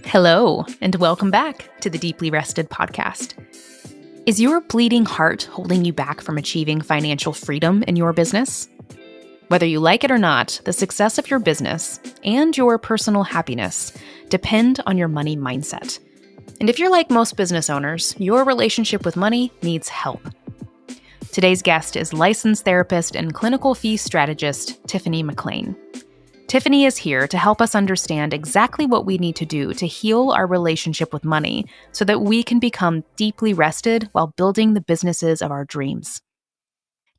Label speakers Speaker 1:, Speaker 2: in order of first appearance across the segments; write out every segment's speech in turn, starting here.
Speaker 1: Hello, and welcome back to the Deeply Rested podcast. Is your bleeding heart holding you back from achieving financial freedom in your business? Whether you like it or not, the success of your business and your personal happiness depend on your money mindset. And if you're like most business owners, your relationship with money needs help. Today's guest is licensed therapist and clinical fee strategist Tiffany McLain. Tiffany is here to help us understand exactly what we need to do to heal our relationship with money so that we can become deeply rested while building the businesses of our dreams.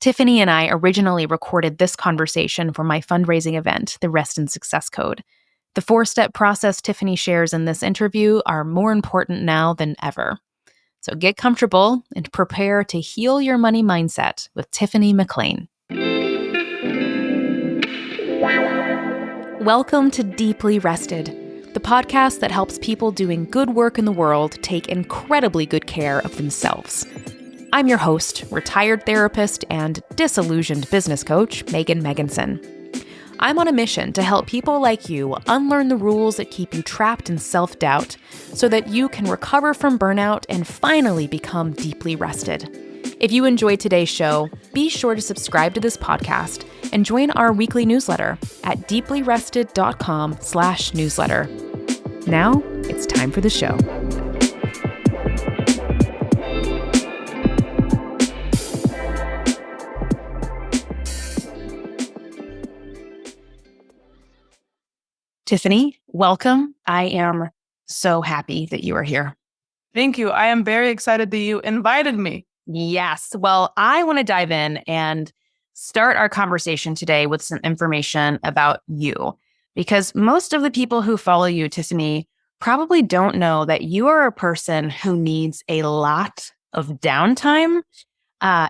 Speaker 1: Tiffany and I originally recorded this conversation for my fundraising event, the Rest and Success Code. The 4-step process Tiffany shares in this interview are more important now than ever. So get comfortable and prepare to heal your money mindset with Tiffany McLain. Welcome to Deeply Rested, the podcast that helps people doing good work in the world take incredibly good care of themselves. I'm your host, retired therapist and disillusioned business coach, Megan Megginson. I'm on a mission to help people like you unlearn the rules that keep you trapped in self-doubt so that you can recover from burnout and finally become deeply rested. If you enjoyed today's show, be sure to subscribe to this podcast and join our weekly newsletter at deeplyrested.com/newsletter. Now, it's time for the show. Tiffany, welcome. I am so happy that you are here.
Speaker 2: Thank you. I am very excited that you invited me.
Speaker 1: Yes. Well, I want to dive in and start our conversation today with some information about you, because most of the people who follow you, Tiffany, probably don't know that you are a person who needs a lot of downtime.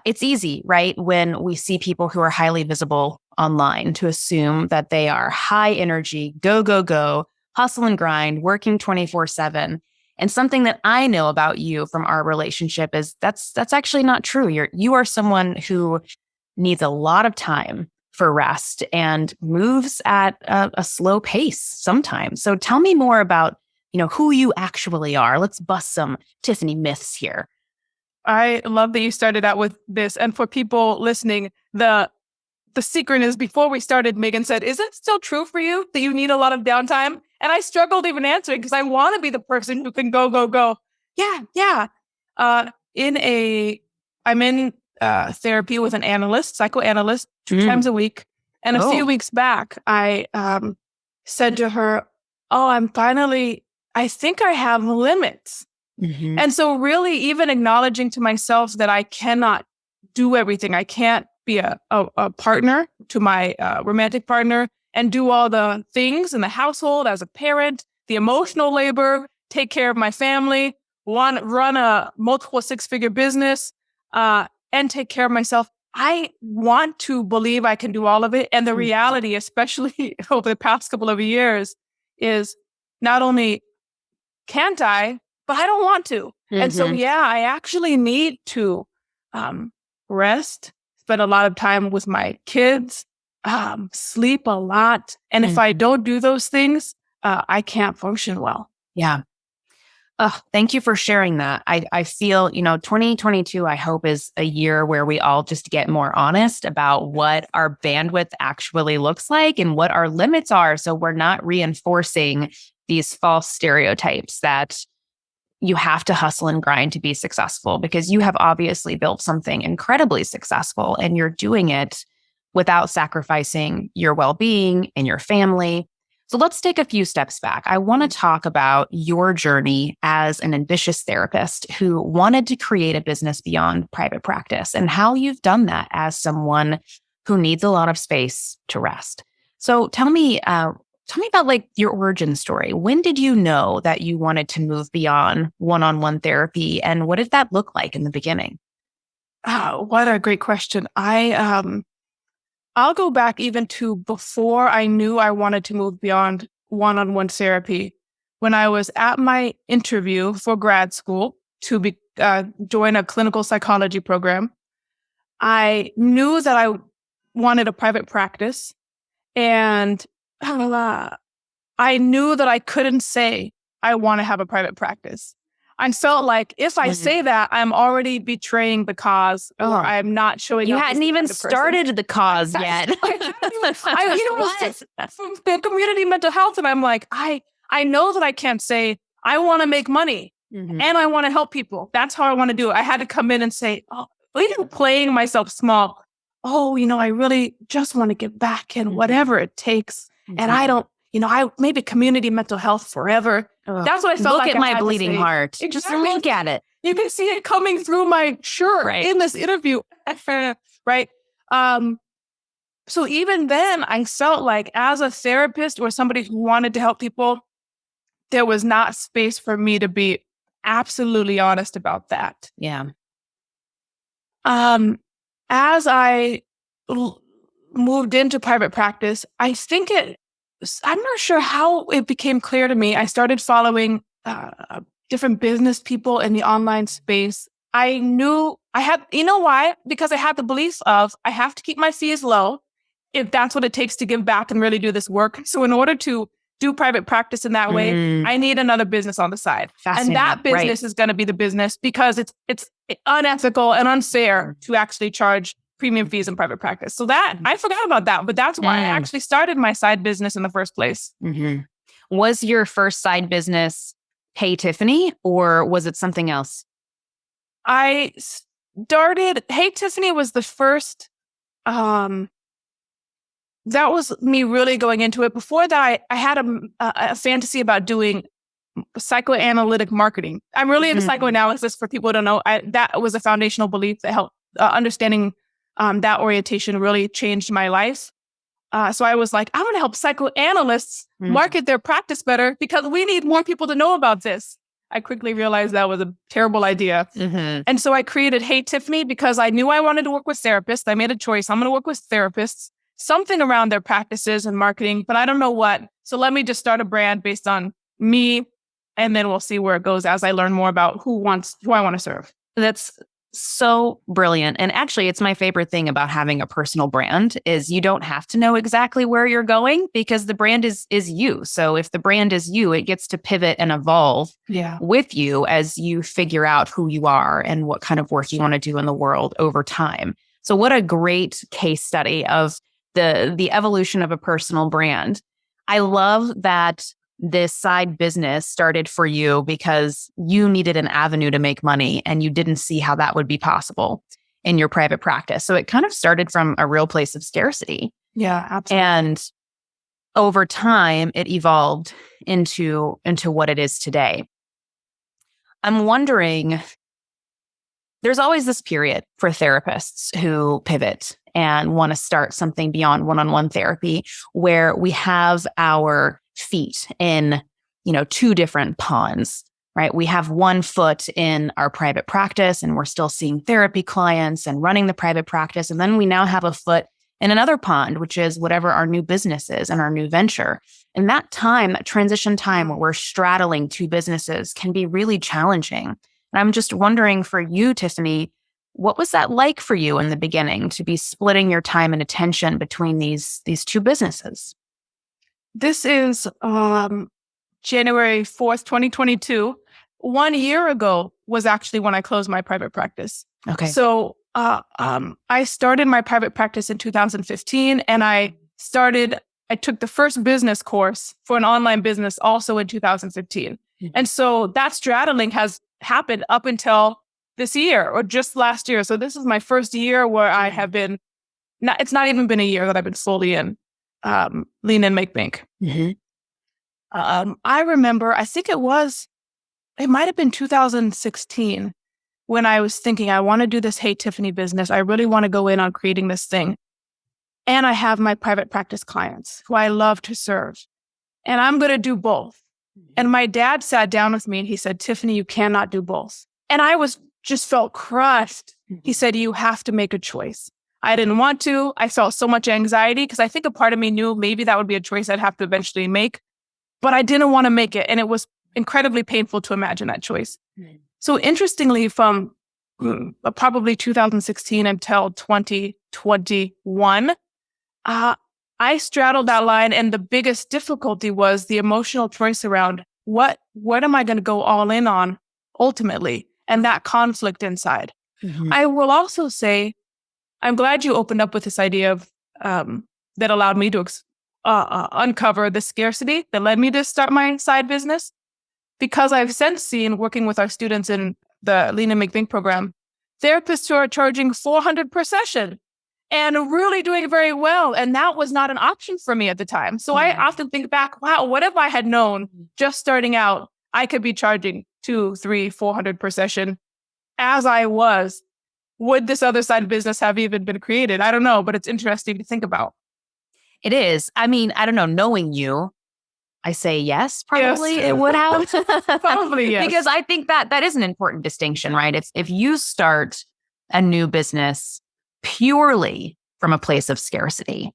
Speaker 1: It's easy, right, when we see people who are highly visible online to assume that they are high energy, go, go, go, hustle and grind, working 24/7. And something that I know about you from our relationship is that's actually not true. You are someone who needs a lot of time for rest and moves at a slow pace sometimes. So tell me more about, who you actually are. Let's bust some Tiffany myths here.
Speaker 2: I love that you started out with this. And for people listening, the secret is before we started, Megan said, is it still true for you that you need a lot of downtime? And I struggled even answering because I want to be the person who can go, go, go. Yeah. I'm in therapy with an analyst, psychoanalyst, 2 times a week. And a few weeks back, I said to her, I think I have limits. Mm-hmm. And so really even acknowledging to myself that I cannot do everything. I can't be a partner to my romantic partner and do all the things in the household as a parent, the emotional labor, take care of my family, run a multiple 6-figure business, and take care of myself. I want to believe I can do all of it. And the reality, especially over the past couple of years, is not only can't I, but I don't want to. Mm-hmm. And so, I actually need to rest, spend a lot of time with my kids, sleep a lot. And if I don't do those things, I can't function well.
Speaker 1: Yeah. Thank you for sharing that. I feel, 2022, I hope, is a year where we all just get more honest about what our bandwidth actually looks like and what our limits are. So we're not reinforcing these false stereotypes that you have to hustle and grind to be successful, because you have obviously built something incredibly successful and you're doing it without sacrificing your well-being and your family. So let's take a few steps back. I want to talk about your journey as an ambitious therapist who wanted to create a business beyond private practice and how you've done that as someone who needs a lot of space to rest. So tell me about your origin story. When did you know that you wanted to move beyond one-on-one therapy, and what did that look like in the beginning?
Speaker 2: Oh, what a great question. I'll go back even to before I knew I wanted to move beyond one-on-one therapy. When I was at my interview for grad school to join a clinical psychology program, I knew that I wanted a private practice, and I knew that I couldn't say I want to have a private practice. I felt like if I say that, I'm already betraying the cause, or I'm not showing
Speaker 1: you
Speaker 2: up.
Speaker 1: You hadn't even started the cause yet.
Speaker 2: From the community mental health, and I'm like, I know that I can't say I want to make money and I want to help people. That's how I want to do it. I had to come in and say, even playing myself small. I really just want to give back and whatever it takes. And I don't. I maybe community mental health forever. That's what I felt
Speaker 1: like.
Speaker 2: Look
Speaker 1: at my bleeding heart.
Speaker 2: Exactly.
Speaker 1: Just look at it.
Speaker 2: You can see it coming through my shirt in this interview. Right. So even then, I felt like as a therapist or somebody who wanted to help people, there was not space for me to be absolutely honest about that.
Speaker 1: Yeah.
Speaker 2: As I moved into private practice, I'm not sure how it became clear to me. I started following different business people in the online space. I knew why? Because I had the belief of I have to keep my fees low if that's what it takes to give back and really do this work. So in order to do private practice in that way, I need another business on the side. And that business is going to be the business because it's unethical and unfair to actually charge premium fees in private practice. So that I forgot about that, but that's why I actually started my side business in the first place.
Speaker 1: Was your first side business Hey Tiffany, or was it something else?
Speaker 2: I started Hey Tiffany was the first. That was me really going into it. Before that, I had a fantasy about doing psychoanalytic marketing. I'm really into psychoanalysis. For people who don't know, that was a foundational belief that helped understanding. That orientation really changed my life. So I was like, I'm going to help psychoanalysts market their practice better because we need more people to know about this. I quickly realized that was a terrible idea. And so I created Hey Tiffany because I knew I wanted to work with therapists. I made a choice. I'm going to work with therapists, something around their practices and marketing, but I don't know what. So let me just start a brand based on me, and then we'll see where it goes as I learn more about who I want to serve.
Speaker 1: That's so brilliant. And actually, it's my favorite thing about having a personal brand is you don't have to know exactly where you're going because the brand is you. So if the brand is you, it gets to pivot and evolve with you as you figure out who you are and what kind of work you want to do in the world over time. So what a great case study of the evolution of a personal brand. I love that this side business started for you because you needed an avenue to make money and you didn't see how that would be possible in your private practice. So it kind of started from a real place of scarcity.
Speaker 2: Yeah, absolutely.
Speaker 1: And over time, it evolved into what it is today. I'm wondering, there's always this period for therapists who pivot and want to start something beyond one-on-one therapy where we have our feet in, two different ponds, right? We have one foot in our private practice and we're still seeing therapy clients and running the private practice. And then we now have a foot in another pond, which is whatever our new business is and our new venture. And that transition time where we're straddling two businesses can be really challenging. And I'm just wondering for you, Tiffany, what was that like for you in the beginning to be splitting your time and attention between these two businesses?
Speaker 2: This is January 4th, 2022. 1 year ago was actually when I closed my private practice.
Speaker 1: Okay.
Speaker 2: So I started my private practice in 2015, and I took the first business course for an online business also in 2015. And so that straddling has happened up until this year or just last year. So this is my first year where I have been, it's not even been a year that I've been fully in Lean and Make Bank. I remember, I think it might have been 2016 when I was thinking, I want to do this Hey Tiffany business. I really want to go in on creating this thing. And I have my private practice clients who I love to serve. And I'm going to do both. And my dad sat down with me and he said, Tiffany, you cannot do both. And I just felt crushed. He said, you have to make a choice. I didn't want to. I felt so much anxiety because I think a part of me knew maybe that would be a choice I'd have to eventually make, but I didn't want to make it. And it was incredibly painful to imagine that choice. So interestingly, from probably 2016 until 2021, I straddled that line. And the biggest difficulty was the emotional choice around what am I going to go all in on ultimately? And that conflict inside.
Speaker 1: Mm-hmm.
Speaker 2: I will also say, I'm glad you opened up with this idea of that allowed me to uncover the scarcity that led me to start my side business. Because I've since seen, working with our students in the Lean and Make Bank program, therapists who are charging $400 per session and really doing very well. And that was not an option for me at the time. So I often think back, wow, what if I had known just starting out, I could be charging $200, $300, $400 per session as I was. Would this other side business have even been created? I don't know, but it's interesting to think about.
Speaker 1: It is. I mean, I don't know, knowing you, I say yes, probably
Speaker 2: Yes.
Speaker 1: It would have.
Speaker 2: Probably yes.
Speaker 1: Because I think that is an important distinction, right? If you start a new business purely from a place of scarcity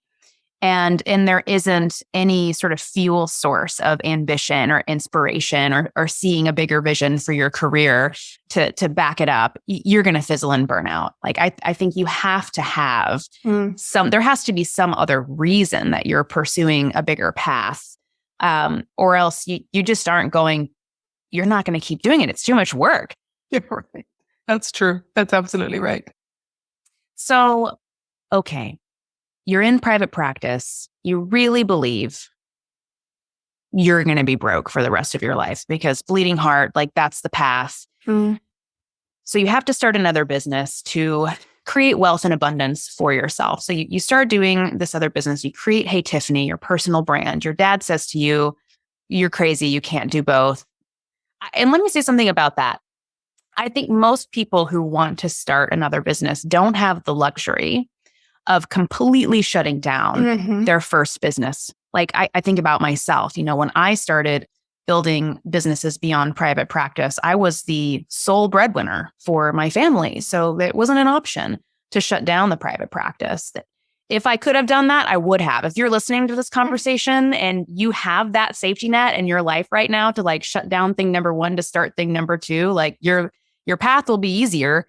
Speaker 1: and there isn't any sort of fuel source of ambition or inspiration or seeing a bigger vision for your career to back it up, you're going to fizzle and burn out. Like, I think you have to have there has to be some other reason that you're pursuing a bigger path. Or else you just aren't going, you're not going to keep doing it. It's too much work.
Speaker 2: You're right. That's true. That's absolutely right.
Speaker 1: So, okay, you're in private practice. You really believe you're going to be broke for the rest of your life because bleeding heart, like that's the path. So you have to start another business to create wealth and abundance for yourself. So you start doing this other business. You create Hey Tiffany, your personal brand. Your dad says to you, you're crazy. You can't do both. And let me say something about that. I think most people who want to start another business don't have the luxury of completely shutting down their first business. Like I think about myself, when I started building businesses beyond private practice, I was the sole breadwinner for my family. So it wasn't an option to shut down the private practice. If I could have done that, I would have. If you're listening to this conversation and you have that safety net in your life right now to like shut down thing number one to start thing number two, like your path will be easier.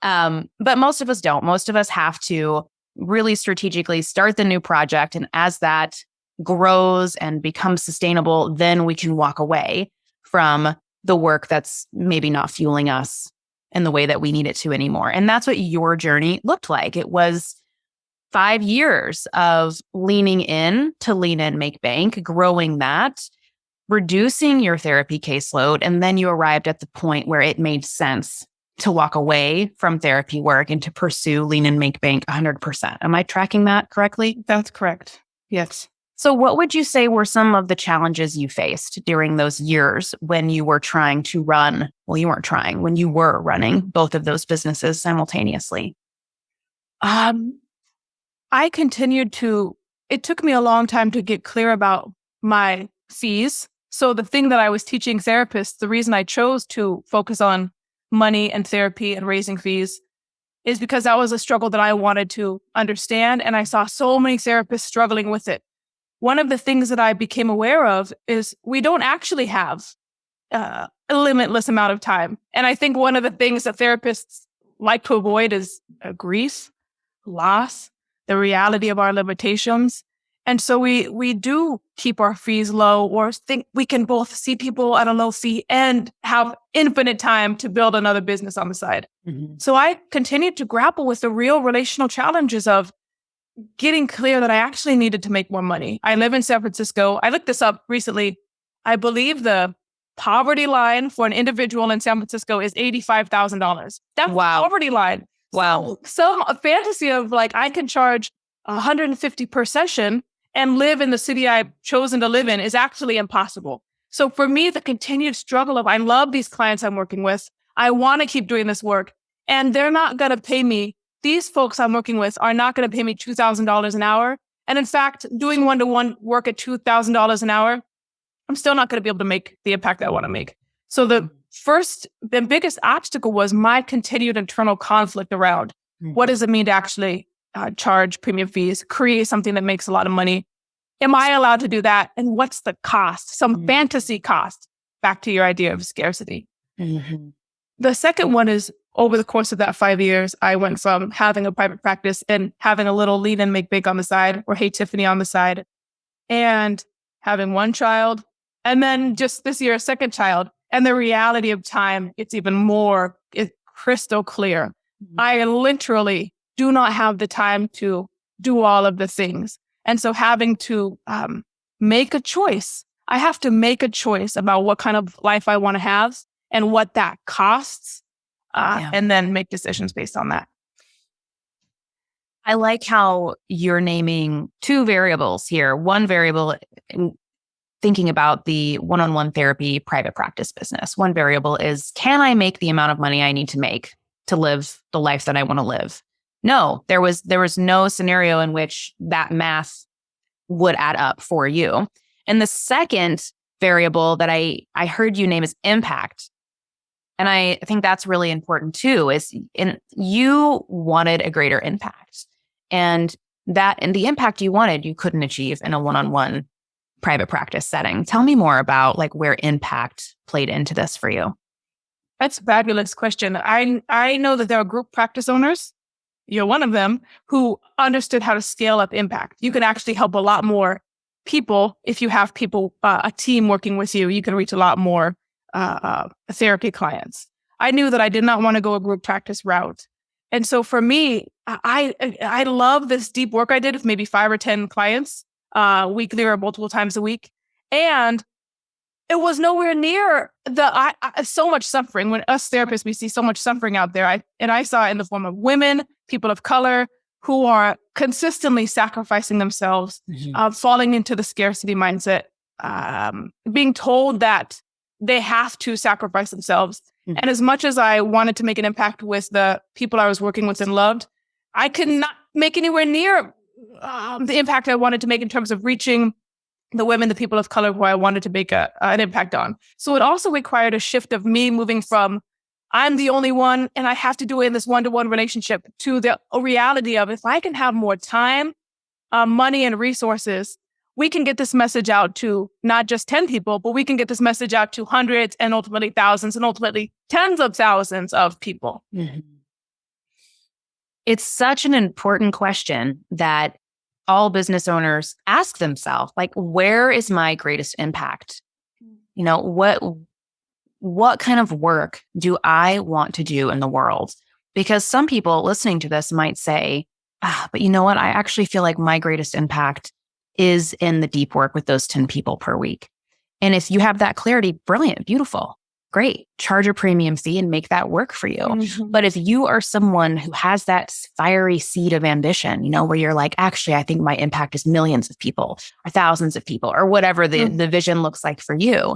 Speaker 1: But most of us don't. Most of us have to really strategically start the new project. And as that grows and becomes sustainable, then we can walk away from the work that's maybe not fueling us in the way that we need it to anymore. And that's what your journey looked like. It was 5 years of leaning in to Lean In, Make Bank, growing that, reducing your therapy caseload. And then you arrived at the point where it made sense to walk away from therapy work and to pursue Lean In, Make Bank 100%. Am I tracking that correctly?
Speaker 2: That's correct. Yes.
Speaker 1: So what would you say were some of the challenges you faced during those years when you were trying to run? Well, you weren't trying, when you were running both of those businesses simultaneously.
Speaker 2: I continued it took me a long time to get clear about my fees. So the thing that I was teaching therapists, the reason I chose to focus on money and therapy and raising fees is because that was a struggle that I wanted to understand. And I saw so many therapists struggling with it. One of the things that I became aware of is we don't actually have a limitless amount of time. And I think one of the things that therapists like to avoid is grief, loss, the reality of our limitations. And so we do keep our fees low or think we can both see people at a low fee and have infinite time to build another business on the side. So I continued to grapple with the real relational challenges of getting clear that I actually needed to make more money. I live in San Francisco. I looked this up recently. I believe the poverty line for an individual in San Francisco is $85,000. That's
Speaker 1: Wow.
Speaker 2: the poverty line.
Speaker 1: Wow.
Speaker 2: So a fantasy of like, I can charge $150 per session and live in the city I've chosen to live in is actually impossible. So for me, the continued struggle of, I love these clients I'm working with. I want to keep doing this work and they're not going to pay me. These folks I'm working with are not going to pay me $2,000 an hour. And in fact, doing one-to-one work at $2,000 an hour, I'm still not going to be able to make the impact I want to make. So the biggest obstacle was my continued internal conflict around what does it mean to actually charge premium fees, create something that makes a lot of money. Am I allowed to do that? And what's the cost? Some fantasy cost. Back to your idea of scarcity. The second one is over the course of that 5 years, I went from having a private practice and having a little Lean and Make Bank on the side or Hey Tiffany on the side and having one child And then just this year, a second child. And the reality of time, it's even more crystal clear. I literally do not have the time to do all of the things. And so having to make a choice, I have to make a choice about what kind of life I want to have and what that costs, and then make decisions based on that.
Speaker 1: I like how you're naming two variables here. One variable, thinking about the one-on-one therapy private practice business. One variable is, can I make the amount of money I need to make to live the life that I want to live? No, there was no scenario in which that math would add up for you. And the second variable that I heard you name is impact. And I think that's really important too, is you wanted a greater impact. And the impact you wanted, you couldn't achieve in a one-on-one private practice setting. Tell me more about where impact played into this for you.
Speaker 2: That's a fabulous question. I know that there are group practice owners, you're one of them, who understood how to scale up impact. You can actually help a lot more people if you have people, a team working with you. You can reach a lot more therapy clients. I knew that I did not want to go a group practice route. And so for me, I love this deep work I did with maybe 5 or 10 clients weekly or multiple times a week. And it was nowhere near so much suffering. When us therapists, we see so much suffering out there. I saw it in the form of women, people of color, who are consistently sacrificing themselves, falling into the scarcity mindset, being told that they have to sacrifice themselves. Mm-hmm. And as much as I wanted to make an impact with the people I was working with and loved, I could not make anywhere near the impact I wanted to make in terms of reaching the women, the people of color who I wanted to make an impact on. So it also required a shift of me moving from I'm the only one and I have to do it in this one-to-one relationship to the reality of if I can have more time, money, and resources, we can get this message out to not just 10 people, but we can get this message out to hundreds and ultimately thousands and ultimately tens of thousands of people.
Speaker 1: Mm-hmm. It's such an important question that all business owners ask themselves, where is my greatest impact? What kind of work do I want to do in the world? Because some people listening to this might say, but you know what? I actually feel like my greatest impact is in the deep work with those 10 people per week. And if you have that clarity, brilliant, beautiful, great. Charge a premium fee and make that work for you. Mm-hmm. But if you are someone who has that fiery seed of ambition, where you're like, actually, I think my impact is millions of people or thousands of people or whatever the vision looks like for you.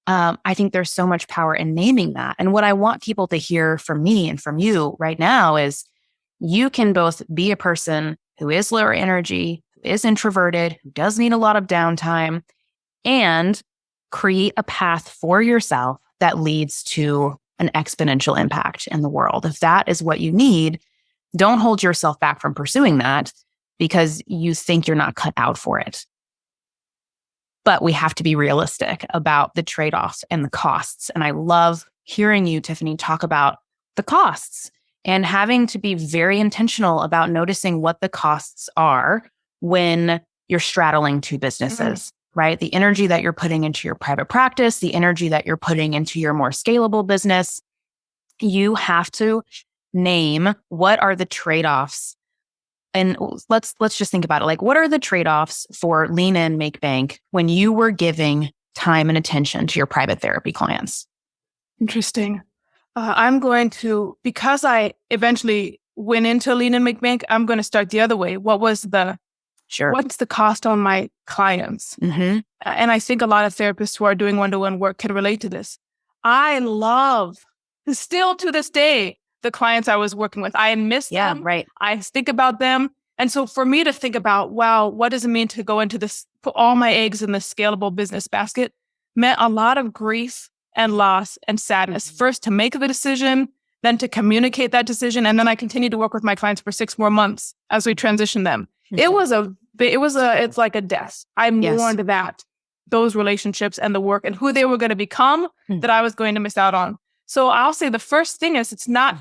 Speaker 1: I think there's so much power in naming that. And what I want people to hear from me and from you right now is you can both be a person who is lower energy, who is introverted, who does need a lot of downtime, and create a path for yourself that leads to an exponential impact in the world. If that is what you need, don't hold yourself back from pursuing that because you think you're not cut out for it. But we have to be realistic about the trade-offs and the costs. And I love hearing you, Tiffany, talk about the costs and having to be very intentional about noticing what the costs are when you're straddling two businesses, right? The energy that you're putting into your private practice, the energy that you're putting into your more scalable business. You have to name what are the trade-offs. And let's just think about it. What are the trade-offs for lean in, make bank when you were giving time and attention to your private therapy clients?
Speaker 2: Interesting. I'm going to, because I eventually went into lean in, make bank, I'm going to start the other way. What's the cost on my clients? Mm-hmm. And I think a lot of therapists who are doing one-to-one work can relate to this. I love, still to this day, the clients I was working with. I miss them.
Speaker 1: Right.
Speaker 2: I think about them. And so for me to think about, wow, what does it mean to go into this, put all my eggs in this scalable business basket, meant a lot of grief and loss and sadness. First to make the decision, then to communicate that decision. And then I continued to work with my clients for 6 more months as we transitioned them. Mm-hmm. It's like a death. I mourned those relationships and the work and who they were going to become that I was going to miss out on. So I'll say the first thing is it's not,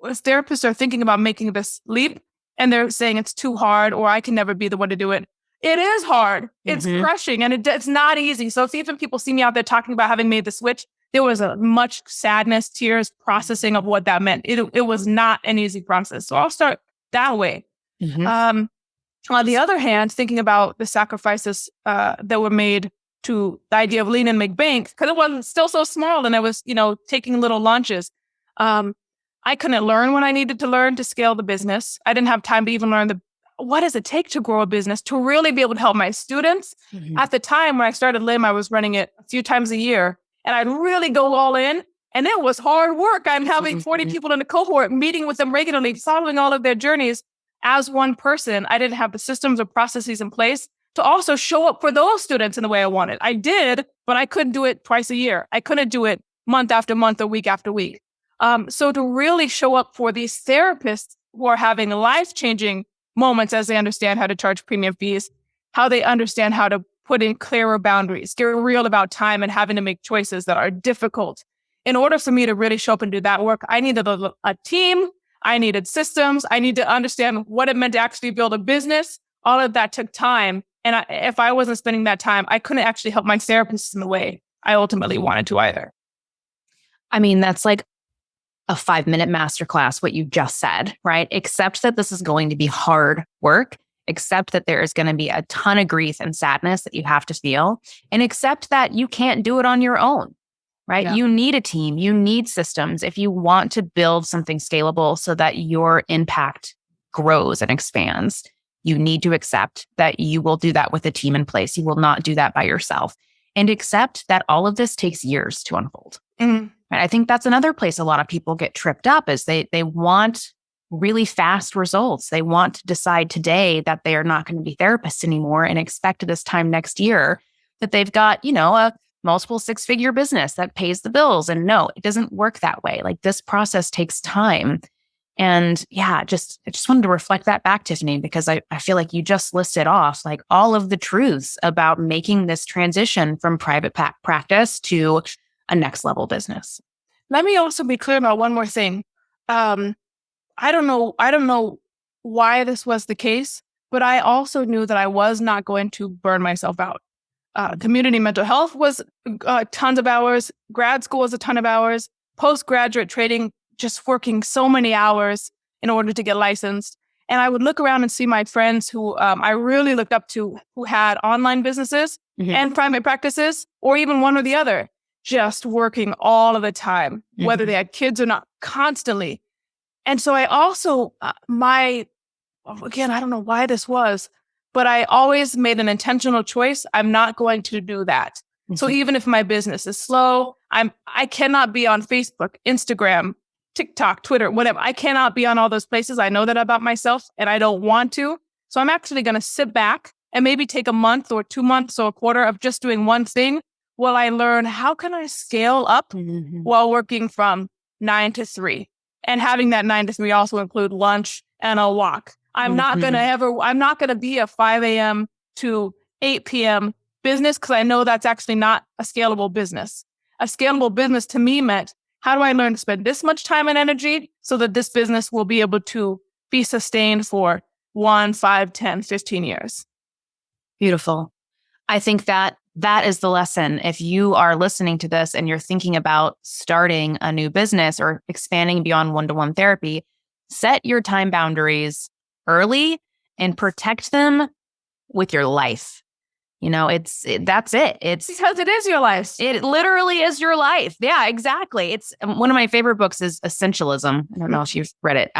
Speaker 2: as therapists are thinking about making this leap and they're saying it's too hard or I can never be the one to do it. It is hard. It's
Speaker 1: Mhm.
Speaker 2: crushing, and it's not easy. So if even people see me out there talking about having made the switch, there was a much sadness, tears, processing of what that meant. It was not an easy process. So I'll start that way.
Speaker 1: Mhm.
Speaker 2: On the other hand, thinking about the sacrifices that were made to the idea of lean and make bank, because it was still so small and I was, taking little launches. I couldn't learn when I needed to learn to scale the business. I didn't have time to even learn what does it take to grow a business, to really be able to help my students.
Speaker 1: Mhm.
Speaker 2: At the time when I started LIM, I was running it a few times a year and I'd really go all in. And it was hard work. I'm having 40 people in a cohort, meeting with them regularly, following all of their journeys. As one person, I didn't have the systems or processes in place to also show up for those students in the way I wanted. I did, but I couldn't do it twice a year. I couldn't do it month after month or week after week. So to really show up for these therapists who are having life-changing moments as they understand how to charge premium fees, how they understand how to put in clearer boundaries, get real about time and having to make choices that are difficult. In order for me to really show up and do that work, I needed a team. I needed systems. I need to understand what it meant to actually build a business. All of that took time. And if I wasn't spending that time, I couldn't actually help my therapists in the way I ultimately wanted to either.
Speaker 1: I mean, that's like a 5-minute masterclass, what you just said, right? Accept that this is going to be hard work. Accept that there is going to be a ton of grief and sadness that you have to feel, and accept that you can't do it on your own, right?
Speaker 2: Yeah.
Speaker 1: You need a team, you need systems if you want to build something scalable so that your impact grows and expands. You need to accept that you will do that with a team in place. You will not do that by yourself, and accept that all of this takes years to unfold.
Speaker 2: Mm-hmm.
Speaker 1: And I think that's another place a lot of people get tripped up is they want really fast results. They want to decide today that they are not going to be therapists anymore and expect this time next year that they've got, a multiple 6-figure business that pays the bills. And no, it doesn't work that way. Like, this process takes time. And yeah, I just wanted to reflect that back, Tiffany, because I feel like you just listed off like all of the truths about making this transition from private practice to a next level business.
Speaker 2: Let me also be clear about one more thing. I don't know why this was the case, but I also knew that I was not going to burn myself out. Community mental health was tons of hours. Grad school was a ton of hours. Postgraduate training, just working so many hours in order to get licensed. And I would look around and see my friends who I really looked up to, who had online businesses and private practices, or even one or the other, just working all of the time, whether they had kids or not, constantly. And so I also, again, I don't know why this was, but I always made an intentional choice. I'm not going to do that. So even if my business is slow, I cannot be on Facebook, Instagram, TikTok, Twitter, whatever. I cannot be on all those places. I know that about myself and I don't want to. So I'm actually going to sit back and maybe take a month or 2 months or a quarter of just doing one thing while I learn how can I scale up while working from 9 to 3. And having that 9 to 3 also include lunch and a walk. I'm not going to be a 5 a.m. to 8 p.m. business, because I know that's actually not a scalable business. A scalable business to me meant, how do I learn to spend this much time and energy so that this business will be able to be sustained for 1, 5, 10, 15 years?
Speaker 1: Beautiful. I think that is the lesson. If you are listening to this and you're thinking about starting a new business or expanding beyond one-to-one therapy, set your time boundaries early and protect them with your life. That's it. It's
Speaker 2: because it is your life.
Speaker 1: It literally is your life. Yeah, exactly. It's one of my favorite books is Essentialism. I don't know if you've read it.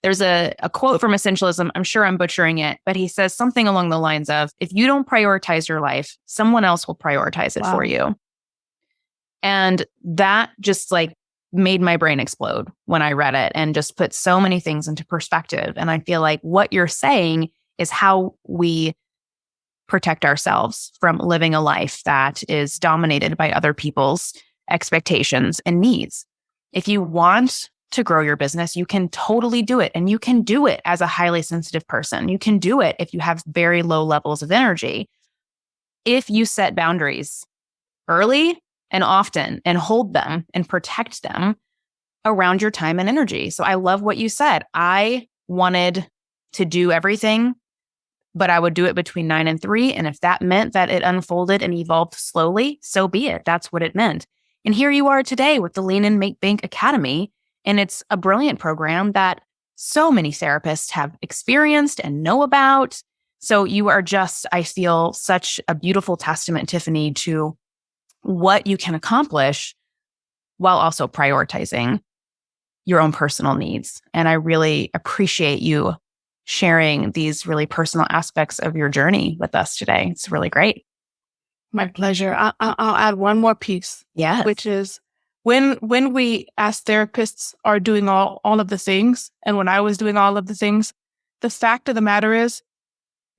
Speaker 1: There's a quote from Essentialism. I'm sure I'm butchering it, but he says something along the lines of, if you don't prioritize your life, someone else will prioritize it for you. And that just made my brain explode when I read it and just put so many things into perspective. And I feel like what you're saying is how we protect ourselves from living a life that is dominated by other people's expectations and needs. If you want to grow your business, you can totally do it. And you can do it as a highly sensitive person. You can do it if you have very low levels of energy. If you set boundaries early and often and hold them and protect them around your time and energy. So I love what you said. I wanted to do everything but I would do it between 9 and 3. And if that meant that it unfolded and evolved slowly, so be it. That's what it meant. And here you are today with the Lean and Make Bank Academy. And it's a brilliant program that so many therapists have experienced and know about. So you are just, I feel, such a beautiful testament, Tiffany, to what you can accomplish while also prioritizing your own personal needs. And I really appreciate you sharing these really personal aspects of your journey with us today. It's really great.
Speaker 2: My pleasure. I'll add one more piece.
Speaker 1: Yes.
Speaker 2: Which is when we as therapists are doing all of the things, and when I was doing all of the things, the fact of the matter is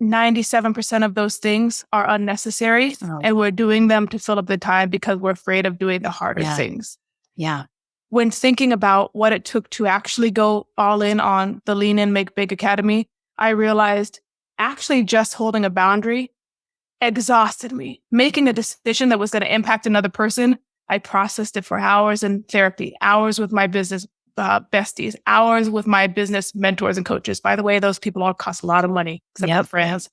Speaker 2: 97% of those things are unnecessary, and we're doing them to fill up the time because we're afraid of doing the harder things.
Speaker 1: Yeah.
Speaker 2: When thinking about what it took to actually go all in on the Lean and Make Big Academy, I realized actually just holding a boundary exhausted me. Making a decision that was going to impact another person, I processed it for hours in therapy, hours with my business besties, hours with my business mentors and coaches. By the way, those people all cost a lot of money, except for friends.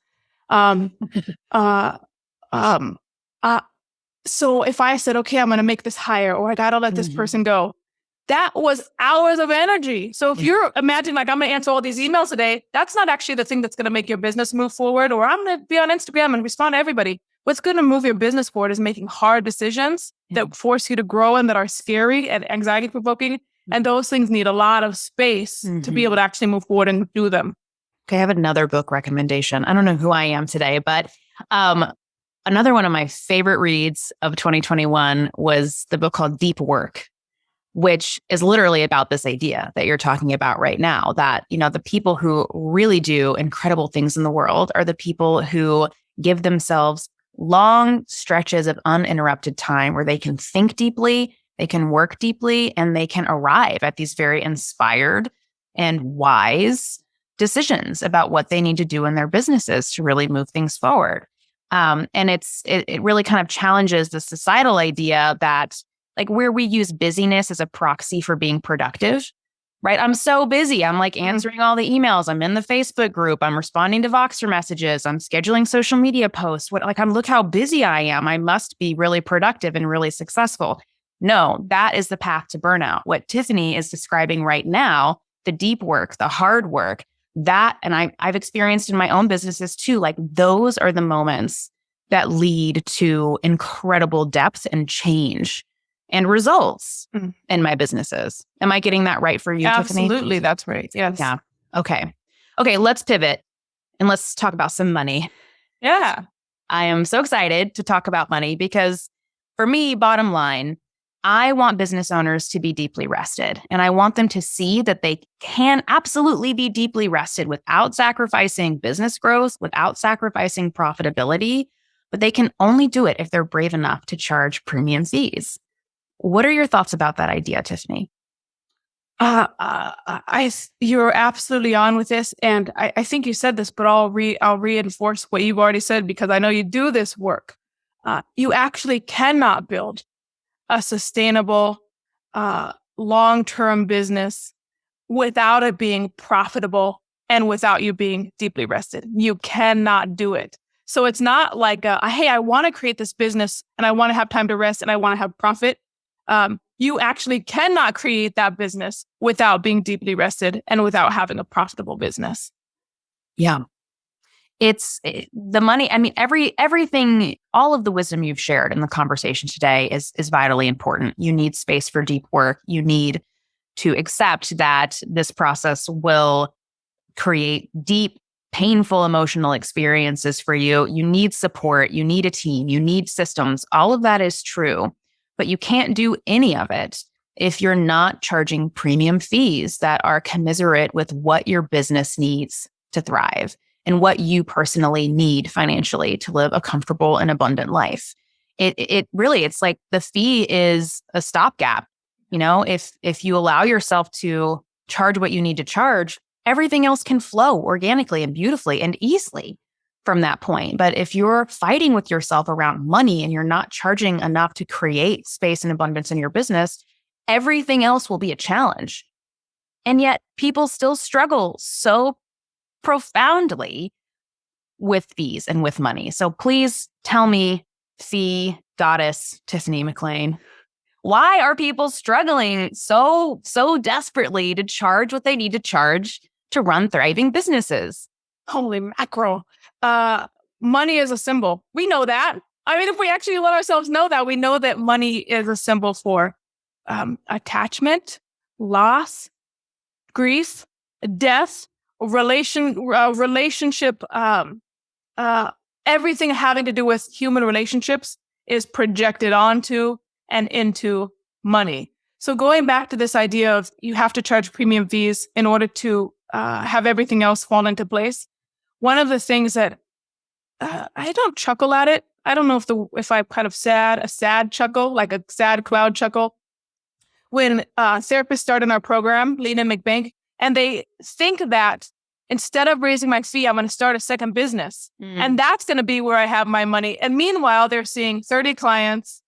Speaker 2: So if I said, okay, I'm going to make this hire, or I got to let this person go, that was hours of energy. So if you're imagining like, I'm going to answer all these emails today, that's not actually the thing that's going to make your business move forward. Or I'm going to be on Instagram and respond to everybody. What's going to move your business forward is making hard decisions that force you to grow and that are scary and anxiety provoking. And those things need a lot of space to be able to actually move forward and do them.
Speaker 1: Okay, I have another book recommendation. I don't know who I am today, but another one of my favorite reads of 2021 was the book called Deep Work, which is literally about this idea that you're talking about right now, that, you know, the people who really do incredible things in the world are the people who give themselves long stretches of uninterrupted time where they can think deeply, they can work deeply, and they can arrive at these very inspired and wise decisions about what they need to do in their businesses to really move things forward. And it really kind of challenges the societal idea that like where we use busyness as a proxy for being productive, right? I'm so busy. I'm like answering all the emails. I'm in the Facebook group. I'm responding to Voxer messages. I'm scheduling social media posts. Look how busy I am. I must be really productive and really successful. No, that is the path to burnout. What Tiffany is describing right now, the deep work, the hard work, that, and I've experienced in my own businesses too, like those are the moments that lead to incredible depth and change and results in my businesses. Am I getting that right for you, Tiffany?
Speaker 2: Absolutely, that's right. Yes.
Speaker 1: Yeah. Okay, let's pivot and let's talk about some money.
Speaker 2: Yeah.
Speaker 1: I am so excited to talk about money because for me, bottom line, I want business owners to be deeply rested, and I want them to see that they can absolutely be deeply rested without sacrificing business growth, without sacrificing profitability, but they can only do it if they're brave enough to charge premium fees. What are your thoughts about that idea, Tiffany?
Speaker 2: You're absolutely on with this, and I think you said this, but I'll reinforce what you've already said because I know you do this work. You actually cannot build a sustainable, long-term business without it being profitable and without you being deeply rested. You cannot do it. So it's not like, hey, I want to create this business and I want to have time to rest and I want to have profit. You actually cannot create that business without being deeply rested and without having a profitable business.
Speaker 1: Yeah. It's the money. I mean, everything, all of the wisdom you've shared in the conversation today is vitally important. You need space for deep work. You need to accept that this process will create deep, painful emotional experiences for you. You need support. You need a team. You need systems. All of that is true, but you can't do any of it if you're not charging premium fees that are commensurate with what your business needs to thrive and what you personally need financially to live a comfortable and abundant life. It really, it's like the fee is a stopgap. You know, if you allow yourself to charge what you need to charge, everything else can flow organically and beautifully and easily from that point. But if you're fighting with yourself around money and you're not charging enough to create space and abundance in your business, everything else will be a challenge. And yet people still struggle so profoundly with fees and with money. So please tell me, fee goddess Tiffany McLain, why are people struggling so desperately to charge what they need to charge to run thriving businesses?
Speaker 2: Holy mackerel. Money is a symbol. We know that. I mean, if we actually let ourselves know that, we know that money is a symbol for attachment, loss, grief, death, relationship, everything having to do with human relationships is projected onto and into money. So going back to this idea of you have to charge premium fees in order to have everything else fall into place. One of the things that I don't chuckle at it. I don't know if I'm kind of a sad chuckle, like a sad cloud chuckle. When therapists start in our program, Lean and Make Bank, and they think that instead of raising my fee, I'm going to start a second business. And that's going to be where I have my money. And meanwhile, they're seeing 30 clients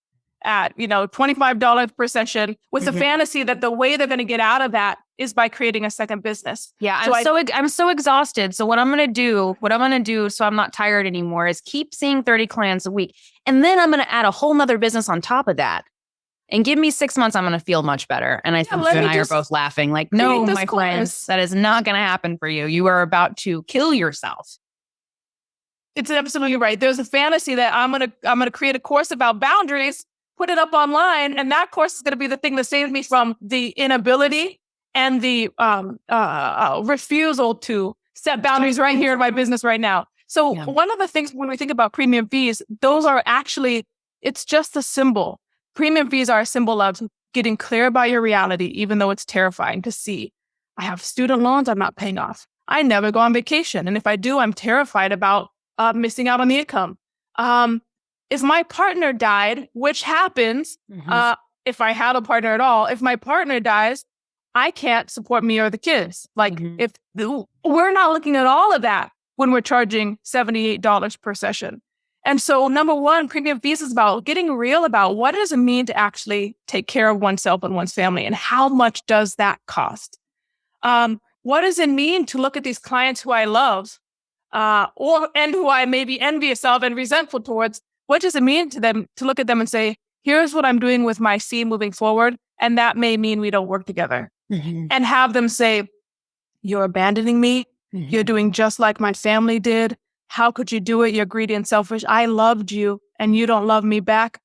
Speaker 2: at, $25 per session with the fantasy that the way they're going to get out of that is by creating a second business.
Speaker 1: Yeah, I'm so exhausted. So what I'm going to do so I'm not tired anymore is keep seeing 30 clients a week. And then I'm going to add a whole nother business on top of that. And give me 6 months, I'm going to feel much better. And I think you and I are both laughing like, no, my friends, that is not going to happen for you. You are about to kill yourself.
Speaker 2: It's absolutely right. There's a fantasy that I'm going to create a course about boundaries, put it up online, and that course is going to be the thing that saves me from the inability and the refusal to set boundaries right here in my business right now. So one of the things when we think about premium fees, those are actually, it's just a symbol. Premium fees are a symbol of getting clear about your reality, even though it's terrifying to see. I have student loans I'm not paying off. I never go on vacation. And if I do, I'm terrified about missing out on the income. If my partner died, which happens if I had a partner at all, if my partner dies, I can't support me or the kids. If we're not looking at all of that when we're charging $78 per session. And so number one, premium fees is about getting real about what does it mean to actually take care of oneself and one's family, and how much does that cost? What does it mean to look at these clients who I love and who I may be envious of and resentful towards? What does it mean to them to look at them and say, here's what I'm doing with my fee moving forward, and that may mean we don't work together. And have them say, you're abandoning me. You're doing just like my family did. How could you do it? You're greedy and selfish. I loved you and you don't love me back.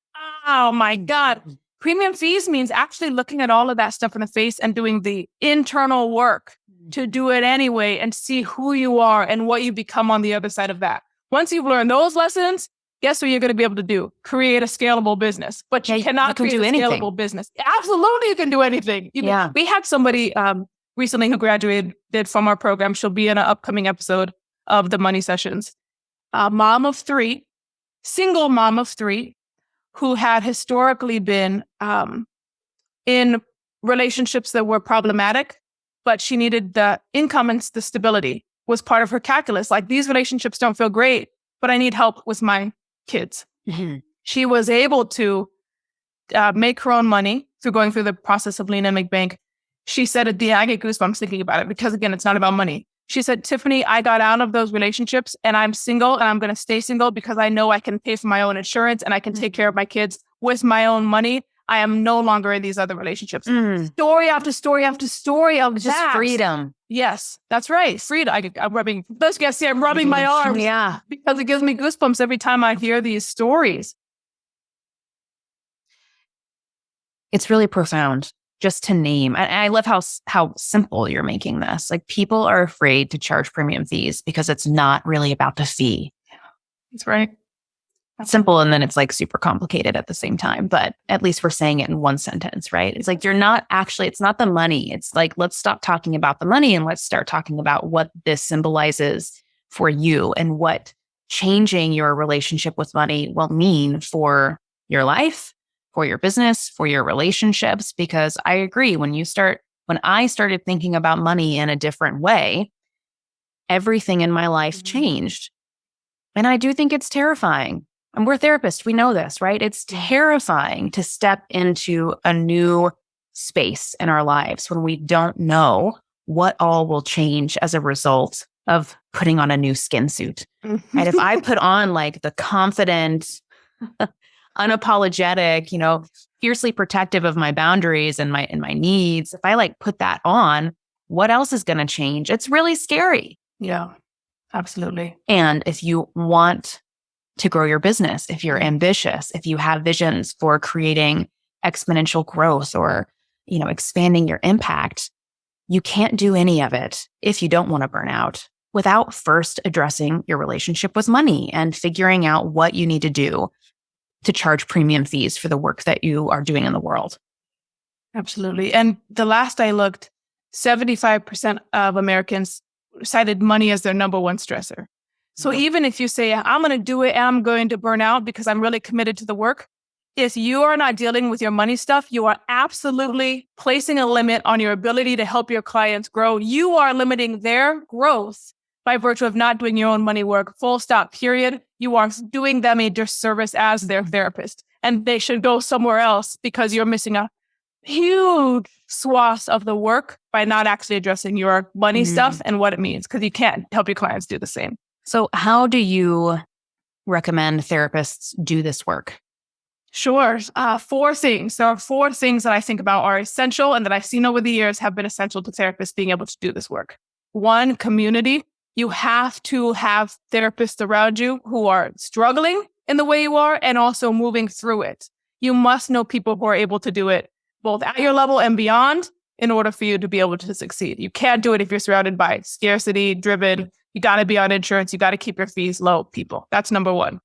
Speaker 2: Oh my God. Premium fees means actually looking at all of that stuff in the face and doing the internal work to do it anyway and see who you are and what you become on the other side of that. Once you've learned those lessons, guess what you're going to be able to do? Create a scalable business. But you cannot create a scalable business. Absolutely, you can do anything. We had somebody recently who graduated from our program. She'll be in an upcoming episode of the Money Sessions. A mom of three, single mom of three, who had historically been in relationships that were problematic, but she needed the income and the stability was part of her calculus. Like, these relationships don't feel great, but I need help with my kids. She was able to make her own money through going through the process of Lean and Make Bank. She said at the end, I get goosebumps thinking about it because, again, it's not about money. She said, Tiffany, I got out of those relationships and I'm single and I'm going to stay single because I know I can pay for my own insurance and I can take care of my kids with my own money. I am no longer in these other relationships. Story after story after story of
Speaker 1: just that. Freedom.
Speaker 2: Yes, that's right. Freedom. I'm rubbing, those guys see I'm rubbing my arms.
Speaker 1: Yeah.
Speaker 2: Because it gives me goosebumps every time I hear these stories.
Speaker 1: It's really profound. Just to name, and I love how simple you're making this. Like, people are afraid to charge premium fees because it's not really about the fee.
Speaker 2: That's right.
Speaker 1: It's simple, and then it's like super complicated at the same time. But at least we're saying it in one sentence, right? It's like it's not the money. It's like, let's stop talking about the money and let's start talking about what this symbolizes for you and what changing your relationship with money will mean for your life, for your business, for your relationships. Because I agree, when I started thinking about money in a different way, everything in my life changed. And I do think it's terrifying. And we're therapists. We know this, right? It's terrifying to step into a new space in our lives when we don't know what all will change as a result of putting on a new skin suit. Right? If I put on like the confident, unapologetic, fiercely protective of my boundaries and my needs, if I like put that on, what else is going to change? It's really scary.
Speaker 2: Yeah, absolutely.
Speaker 1: And if you want to grow your business, if you're ambitious, if you have visions for creating exponential growth or, expanding your impact, you can't do any of it if you don't want to burn out without first addressing your relationship with money and figuring out what you need to do to charge premium fees for the work that you are doing in the world.
Speaker 2: Absolutely. And the last I looked, 75% of Americans cited money as their number one stressor. So even if you say, I'm going to do it and I'm going to burn out because I'm really committed to the work, if you are not dealing with your money stuff, you are absolutely placing a limit on your ability to help your clients grow. You are limiting their growth by virtue of not doing your own money work, full stop, period. You are doing them a disservice as their therapist. And they should go somewhere else because you're missing a huge swath of the work by not actually addressing your money stuff and what it means, because you can't help your clients do the same.
Speaker 1: So how do you recommend therapists do this work?
Speaker 2: Sure. 4 things. There are 4 things that I think about are essential and that I've seen over the years have been essential to therapists being able to do this work. 1, community. You have to have therapists around you who are struggling in the way you are and also moving through it. You must know people who are able to do it both at your level and beyond in order for you to be able to succeed. You can't do it if you're surrounded by scarcity driven. You got to be on insurance. You got to keep your fees low, people. That's number 1.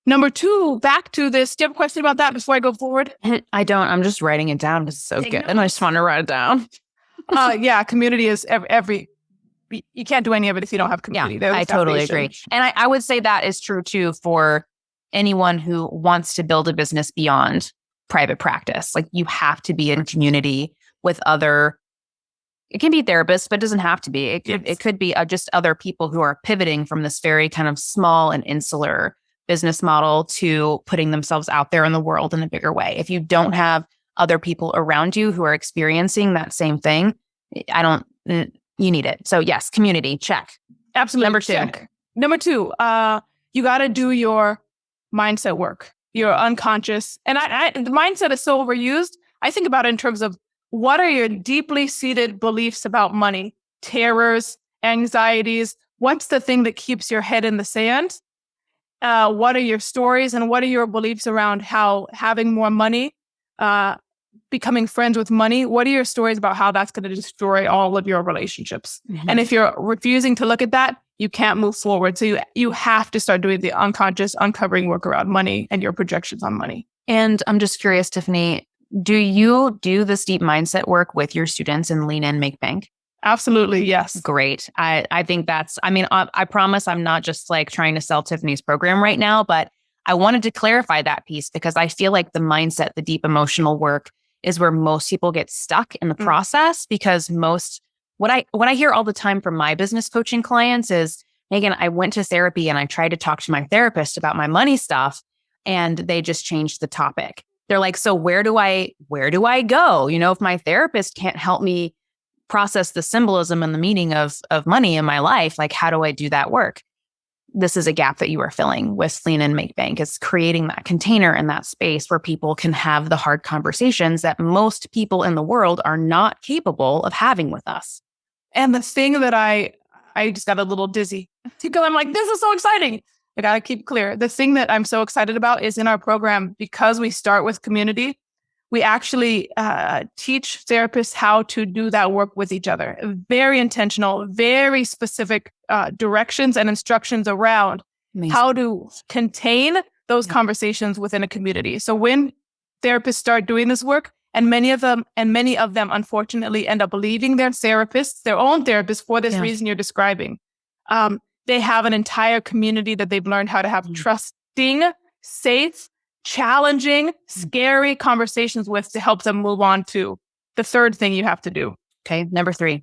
Speaker 2: Number 2, back to this. Do you have a question about that before I go forward?
Speaker 1: I don't. I'm just writing it down because it's so good. And I just want to write it down.
Speaker 2: Yeah, community is every. You can't do any of it if you don't have community.
Speaker 1: Yeah, I totally agree. And I would say that is true too for anyone who wants to build a business beyond private practice. Like you have to be in community with other. It can be therapists, but it doesn't have to be. It could be just other people who are pivoting from this very kind of small and insular business model to putting themselves out there in the world in a bigger way. If you don't have other people around you who are experiencing that same thing, you need it. So yes, community, check.
Speaker 2: Absolutely.
Speaker 1: Number 2.
Speaker 2: Check. Number 2, you got to do your mindset work, your unconscious. And the mindset is so overused. I think about it in terms of what are your deeply seated beliefs about money, terrors, anxieties? What's the thing that keeps your head in the sand? What are your stories and what are your beliefs around how having more money, becoming friends with money? What are your stories about how that's going to destroy all of your relationships? Mm-hmm. And if you're refusing to look at that, you can't move forward. So you have to start doing the unconscious uncovering work around money and your projections on money.
Speaker 1: And I'm just curious, Tiffany, do you do this deep mindset work with your students in Lean In, Make Bank?
Speaker 2: Absolutely. Yes.
Speaker 1: Great. I think I promise I'm not just like trying to sell Tiffany's program right now, but I wanted to clarify that piece because I feel like the mindset, the deep emotional work is where most people get stuck in the process because what I hear all the time from my business coaching clients is, Megan, I went to therapy and I tried to talk to my therapist about my money stuff and they just changed the topic. They're like, so where do I go? If my therapist can't help me process the symbolism and the meaning of money in my life, like how do I do that work? This is a gap that you are filling with Lean In, Make Bank. It's creating that container and that space where people can have the hard conversations that most people in the world are not capable of having with us.
Speaker 2: And the thing that I just got a little dizzy because I'm like, this is so exciting. I got to keep clear. The thing that I'm so excited about is in our program, because we start with community, we actually teach therapists how to do that work with each other. Very intentional, very specific directions and instructions around how to contain those conversations within a community. So when therapists start doing this work, and many of them, unfortunately, end up leaving their therapists, their own therapists, for this reason you're describing. They have an entire community that they've learned how to have trusting, safe, challenging, scary conversations with to help them move on to the third thing you have to do.
Speaker 1: Okay, number 3.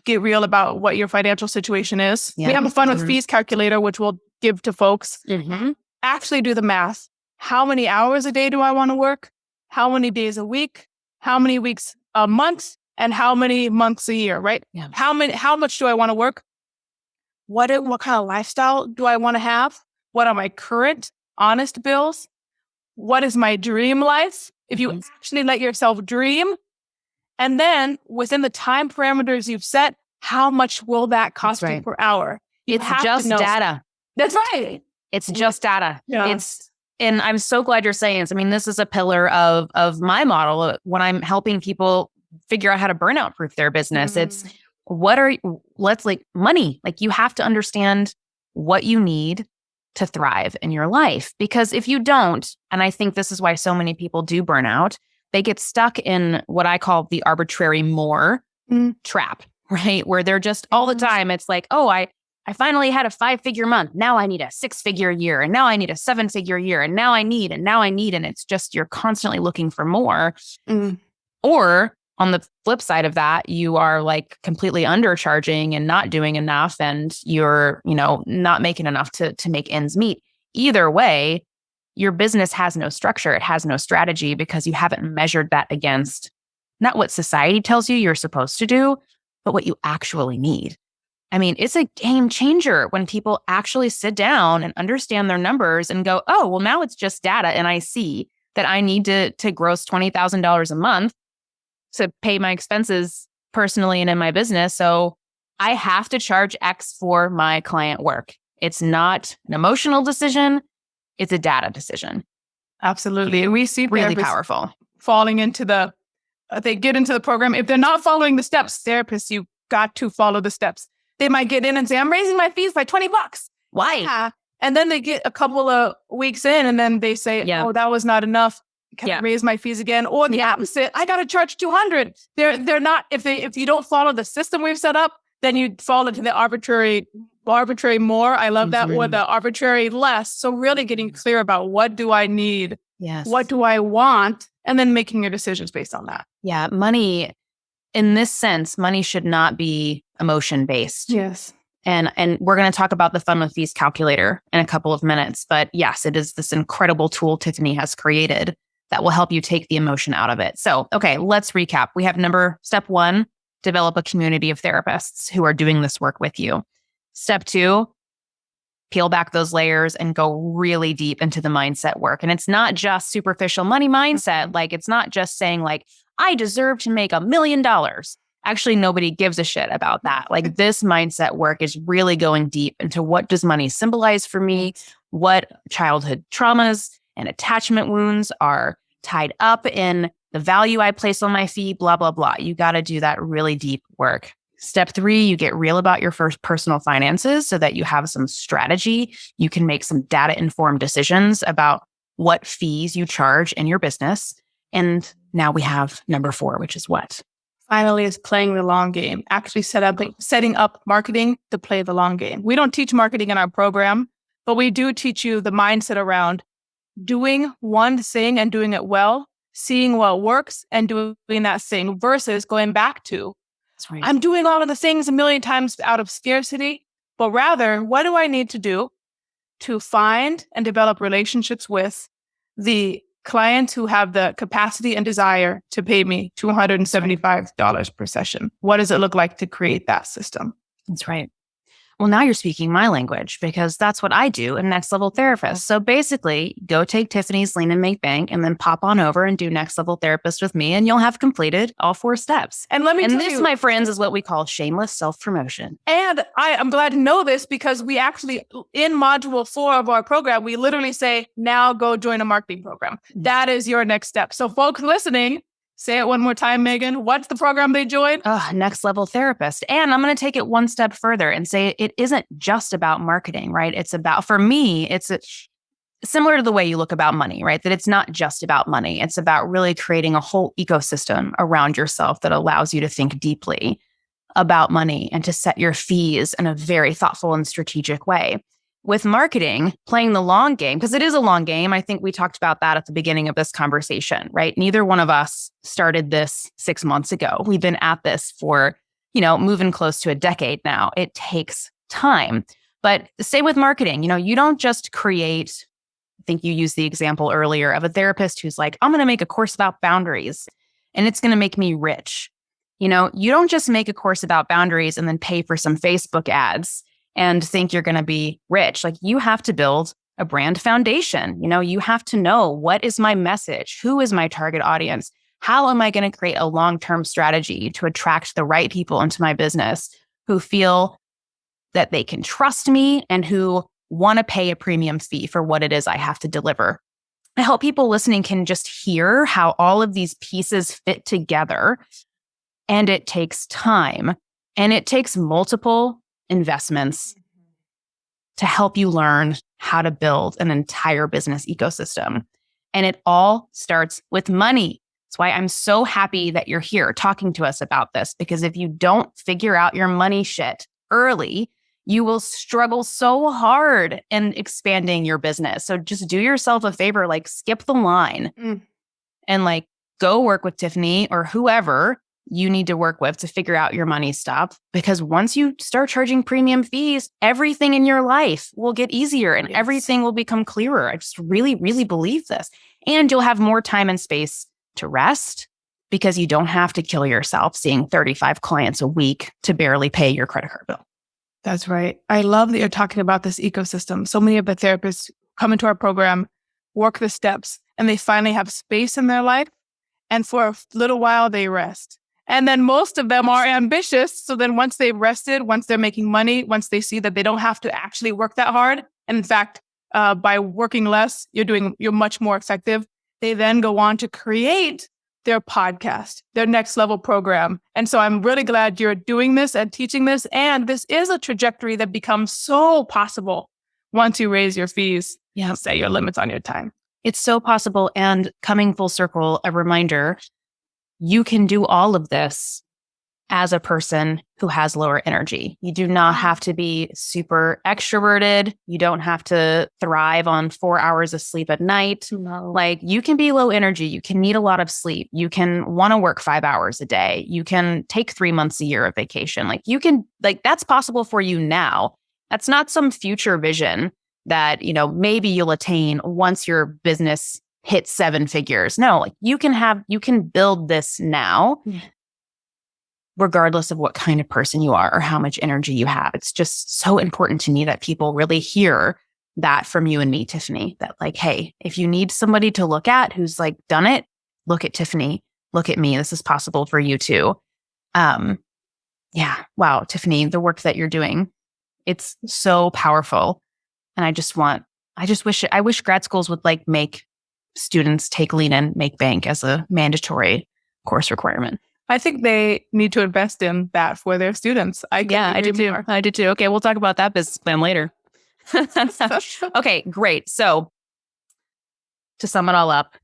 Speaker 2: Get real about what your financial situation is. Yeah. We have a fun with fees calculator, which we'll give to folks. Mm-hmm. Actually do the math. How many hours a day do I want to work? How many days a week? How many weeks a month? and how many months a year, right?
Speaker 1: Yeah.
Speaker 2: How much do I want to work? What kind of lifestyle do I want to have? What are my current honest bills? What is my dream life? If you actually let yourself dream, and then within the time parameters you've set, how much will that cost you per hour?
Speaker 1: It's just data.
Speaker 2: That's right.
Speaker 1: It's just data.
Speaker 2: Yeah.
Speaker 1: And I'm so glad you're saying this. I mean, this is a pillar of my model when I'm helping people figure out how to burnout proof their business. It's money. Like, you have to understand what you need to thrive in your life. Because if you don't, and I think this is why so many people do burnout, they get stuck in what I call the arbitrary more trap, right? Where they're just all the time, it's like, oh, I finally had a 5-figure month. Now I need a 6-figure year. And now I need a 7-figure year. And now I need. And it's just, you're constantly looking for more. Or on the flip side of that, you are like completely undercharging and not doing enough. And you're, not making enough to make ends meet. Either way, your business has no structure. It has no strategy because you haven't measured that against not what society tells you you're supposed to do, but what you actually need. I mean, it's a game changer when people actually sit down and understand their numbers and go, oh, well, now it's just data. And I see that I need to gross $20,000 a month to pay my expenses personally and in my business. So I have to charge X for my client work. It's not an emotional decision. It's a data decision.
Speaker 2: Absolutely. And we see
Speaker 1: really powerful
Speaker 2: falling into they get into the program. If they're not following the steps, therapists, you got to follow the steps. They might get in and say, I'm raising my fees by $20.
Speaker 1: Why?
Speaker 2: Yeah. And then they get a couple of weeks in and then they say, oh, that was not enough. Can I raise my fees again? Or the opposite, I got to charge $200. They're not, if you don't follow the system we've set up, then you fall into the arbitrary more. I love that, or the arbitrary less. So really getting clear about what do I need?
Speaker 1: Yes.
Speaker 2: What do I want? And then making your decisions based on that.
Speaker 1: Yeah. Money, in this sense, money should not be emotion based.
Speaker 2: Yes.
Speaker 1: And we're going to talk about the Fun with Fees calculator in a couple of minutes. But yes, it is this incredible tool Tiffany has created that will help you take the emotion out of it. So, okay, let's recap. We have step 1, develop a community of therapists who are doing this work with you. Step 2, peel back those layers and go really deep into the mindset work. And it's not just superficial money mindset. Like, it's not just saying like, I deserve to make $1 million. Actually, nobody gives a shit about that. Like, this mindset work is really going deep into what does money symbolize for me? What childhood traumas and attachment wounds are tied up in the value I place on my fee, blah, blah, blah. You got to do that really deep work. Step 3, you get real about your first personal finances so that you have some strategy. You can make some data-informed decisions about what fees you charge in your business. And now we have number 4, which is what?
Speaker 2: Finally, is playing the long game. Actually setting up marketing to play the long game. We don't teach marketing in our program, but we do teach you the mindset around doing one thing and doing it well, seeing what works and doing that thing versus going back to,
Speaker 1: that's right,
Speaker 2: I'm doing all of the things a million times out of scarcity, but rather, what do I need to do to find and develop relationships with the clients who have the capacity and desire to pay me $275 per session? What does it look like to create that system?
Speaker 1: That's right. Well, now you're speaking my language because that's what I do in Next Level Therapist. So basically, go take Tiffany's Lean and Make Bank and then pop on over and do Next Level Therapist with me, and you'll have completed all 4 steps.
Speaker 2: And
Speaker 1: this, my friends, is what we call shameless self-promotion.
Speaker 2: And I'm glad to know this because we actually, in module 4 of our program, we literally say, now go join a marketing program. That is your next step. So folks listening, say it one more time, Megan. What's the program they joined?
Speaker 1: Next Level Therapist. And I'm going to take it one step further and say it isn't just about marketing, right? It's about, for me, it's similar to the way you look about money, right? That it's not just about money. It's about really creating a whole ecosystem around yourself that allows you to think deeply about money and to set your fees in a very thoughtful and strategic way. With marketing, playing the long game, because it is a long game. I think we talked about that at the beginning of this conversation, right? Neither one of us started this 6 months ago. We've been at this for, moving close to a decade now. It takes time. But say with marketing, you don't just create, I think you used the example earlier of a therapist who's like, I'm going to make a course about boundaries and it's going to make me rich. You know, you don't just make a course about boundaries and then pay for some Facebook ads and think you're going to be rich. Like, you have to build a brand foundation. You know, you have to know, what is my message? Who is my target audience? How am I going to create a long-term strategy to attract the right people into my business who feel that they can trust me and who want to pay a premium fee for what it is I have to deliver? I hope people listening can just hear how all of these pieces fit together. And it takes time, and it takes multiple investments to help you learn how to build an entire business ecosystem. And it all starts with money. That's why I'm so happy that you're here talking to us about this, because if you don't figure out your money shit early, you will struggle so hard in expanding your business. So just do yourself a favor, like skip the line and like go work with Tiffany or whoever you need to work with to figure out your money stuff. Because once you start charging premium fees, everything in your life will get easier and everything will become clearer. I just really, really believe this. And you'll have more time and space to rest, because you don't have to kill yourself seeing 35 clients a week to barely pay your credit card bill.
Speaker 2: That's right. I love that you're talking about this ecosystem. So many of the therapists come into our program, work the steps, and they finally have space in their life. And for a little while, they rest. And then most of them are ambitious. So then once they've rested, once they're making money, once they see that they don't have to actually work that hard, and in fact, by working less, you're much more effective, they then go on to create their podcast, their next level program. And so I'm really glad you're doing this and teaching this. And this is a trajectory that becomes so possible once you raise your fees, set your limits on your time.
Speaker 1: It's so possible. And coming full circle, a reminder, you can do all of this as a person who has lower energy. You do not have to be super extroverted. You don't have to thrive on 4 hours of sleep at night.
Speaker 2: No.
Speaker 1: Like, you can be low energy. You can need a lot of sleep. You can want to work 5 hours a day. You can take 3 months a year of vacation. Like, you can, like, that's possible for you now. That's not some future vision that, you know, maybe you'll attain once your business hits 7 figures. No, like, you can build this now. Regardless of what kind of person you are or how much energy you have. It's just so important to me that people really hear that from you and me, Tiffany, that like, hey, if you need somebody to look at who's like done it, look at Tiffany, look at me. This is possible for you too. Yeah. Wow, Tiffany, the work that you're doing, it's so powerful. And I wish grad schools would like make students take Lean and Make Bank as a mandatory course requirement.
Speaker 2: I think they need to invest in that for their students.
Speaker 1: I do too. I do too. Okay, we'll talk about that business plan later. Okay, great. So to sum it all up,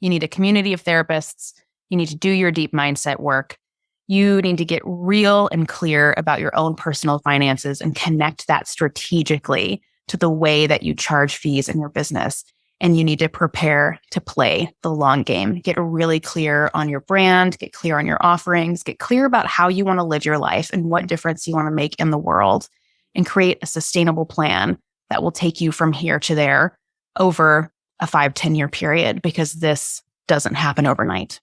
Speaker 1: you need a community of therapists. You need to do your deep mindset work. You need to get real and clear about your own personal finances and connect that strategically to the way that you charge fees in your business. And you need to prepare to play the long game. Get really clear on your brand, get clear on your offerings, get clear about how you want to live your life and what difference you want to make in the world, and create a sustainable plan that will take you from here to there over a 5-10 year period, because this doesn't happen overnight.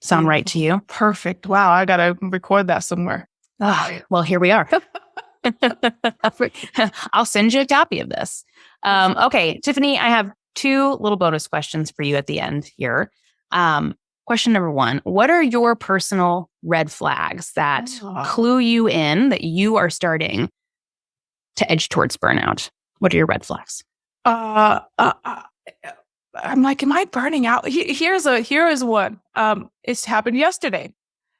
Speaker 1: Sound right to you?
Speaker 2: Perfect. Wow. I got to record that somewhere.
Speaker 1: Well, here we are. I'll send you a copy of this. Okay, Tiffany, I have 2 little bonus questions for you at the end here. Question number 1, what are your personal red flags that clue you in that you are starting to edge towards burnout? What are your red flags?
Speaker 2: I'm like, am I burning out? Here is one. It's happened yesterday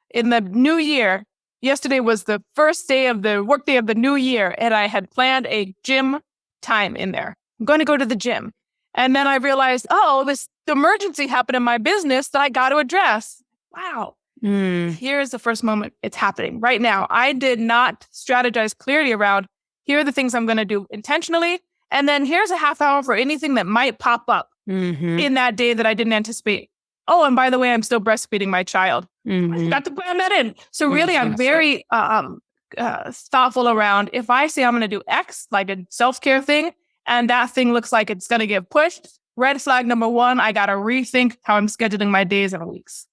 Speaker 2: in the new year. Yesterday was the first day of the workday of the new year, and I had planned a gym time in there. I'm going to go to the gym. And then I realized, this emergency happened in my business that I got to address. Wow. Here's the first moment it's happening right now. I did not strategize clearly around, here are the things I'm going to do intentionally. And then here's a half hour for anything that might pop up in that day that I didn't anticipate. Oh, and by the way, I'm still breastfeeding my child. I got to plan that in. So really, I'm very thoughtful around, if I say I'm going to do X, like a self-care thing, and that thing looks like it's going to get pushed, red flag number 1, I got to rethink how I'm scheduling my days and weeks.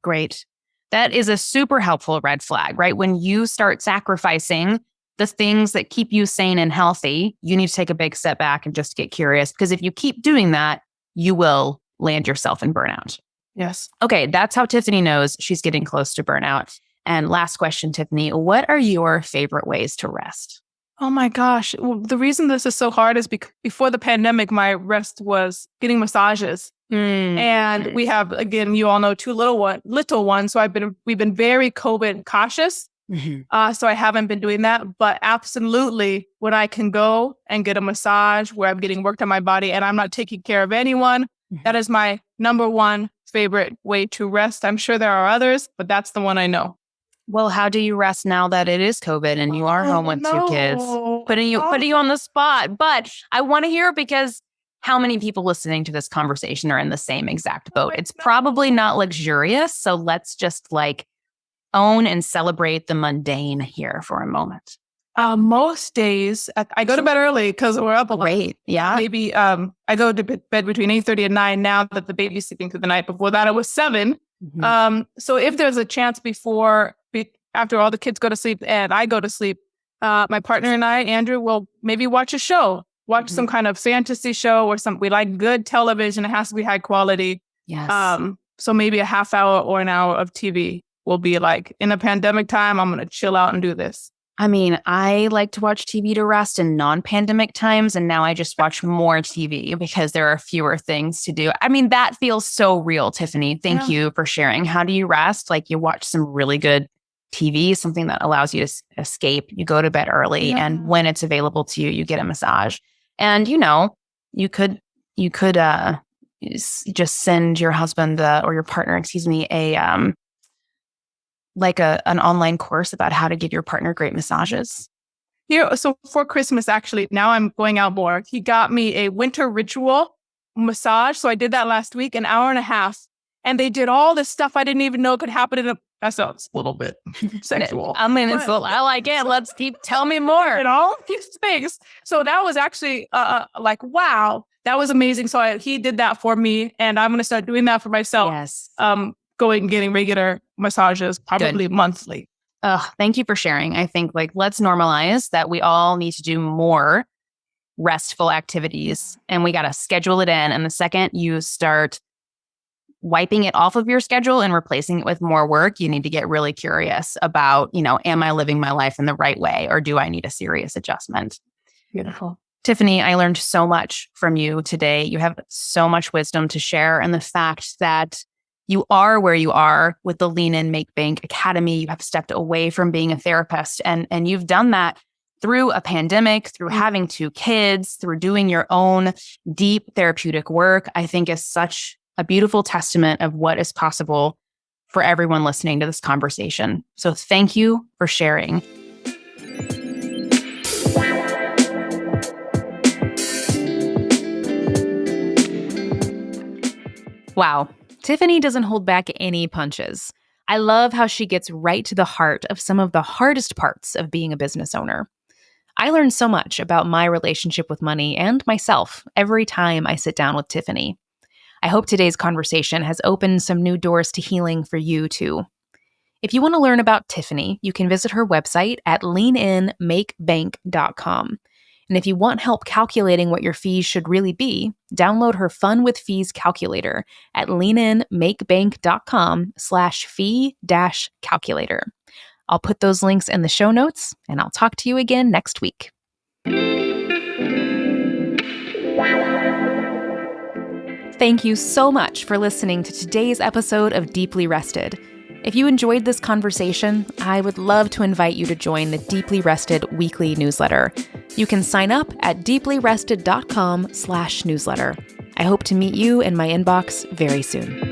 Speaker 1: Great. That is a super helpful red flag, right? When you start sacrificing the things that keep you sane and healthy, you need to take a big step back and just get curious. Because if you keep doing that, you will land yourself in burnout.
Speaker 2: Yes.
Speaker 1: Okay, that's how Tiffany knows she's getting close to burnout. And last question, Tiffany, what are your favorite ways to rest?
Speaker 2: Oh my gosh. Well, the reason this is so hard is because before the pandemic, my rest was getting massages. And we have, again, you all know, two little ones. So we've been very COVID cautious. So I haven't been doing that, but absolutely when I can go and get a massage where I'm getting work on my body and I'm not taking care of anyone, that is my number one favorite way to rest. I'm sure there are others, but that's the one I know.
Speaker 1: Well, how do you rest now that it is COVID and you are home with two kids? Putting you on the spot. But I want to hear, because how many people listening to this conversation are in the same exact boat? It's probably not luxurious. So let's just own and celebrate the mundane here for a moment.
Speaker 2: Most days I go to bed early because we're up a lot.
Speaker 1: Great. Yeah.
Speaker 2: Maybe I go to bed between 8:30 and 9 now that the baby's sleeping through the night. Before that, it was 7. So if there's a chance after all the kids go to sleep and I go to sleep, my partner and I, Andrew, will maybe watch a show, some kind of fantasy show or something. We like good television. It has to be high quality.
Speaker 1: Yes.
Speaker 2: So maybe a half hour or an hour of TV will be in a pandemic time, I'm going to chill out and do this.
Speaker 1: I mean, I like to watch TV to rest in non-pandemic times, and now I just watch more TV because there are fewer things to do. I mean, that feels so real, Tiffany. Thank you for sharing. How do you rest? You watch some really good TV, something that allows you to escape. You go to bed early, and when it's available to you, you get a massage. And, you could just send your husband or your partner, an online course about how to give your partner great massages.
Speaker 2: So for Christmas, actually, now I'm going out more. He got me a winter ritual massage. So I did that last week, an hour and a half. And they did all this stuff I didn't even know could happen that sounds a little bit sexual.
Speaker 1: I mean, I like it. Tell me more.
Speaker 2: All these things. So that was actually wow, that was amazing. So he did that for me, and I'm going to start doing that for myself.
Speaker 1: Yes.
Speaker 2: Getting regular massages, probably monthly.
Speaker 1: Thank you for sharing. I think let's normalize that we all need to do more restful activities, and we got to schedule it in. And the second you start wiping it off of your schedule and replacing it with more work, you need to get really curious about, am I living my life in the right way, or do I need a serious adjustment?
Speaker 2: Beautiful.
Speaker 1: Tiffany, I learned so much from you today. You have so much wisdom to share, and the fact that you are where you are with the Lean In Make Bank Academy. You have stepped away from being a therapist, and you've done that through a pandemic, through having 2 kids, through doing your own deep therapeutic work, I think is such a beautiful testament of what is possible for everyone listening to this conversation. So thank you for sharing. Wow. Tiffany doesn't hold back any punches. I love how she gets right to the heart of some of the hardest parts of being a business owner. I learn so much about my relationship with money and myself every time I sit down with Tiffany. I hope today's conversation has opened some new doors to healing for you too. If you want to learn about Tiffany, you can visit her website at leaninmakebank.com. And if you want help calculating what your fees should really be, download her Fun with Fees calculator at leaninmakebank.com/fee-calculator. I'll put those links in the show notes, and I'll talk to you again next week. Thank you so much for listening to today's episode of Deeply Rested. If you enjoyed this conversation, I would love to invite you to join the Deeply Rested weekly newsletter. You can sign up at deeplyrested.com/newsletter. I hope to meet you in my inbox very soon.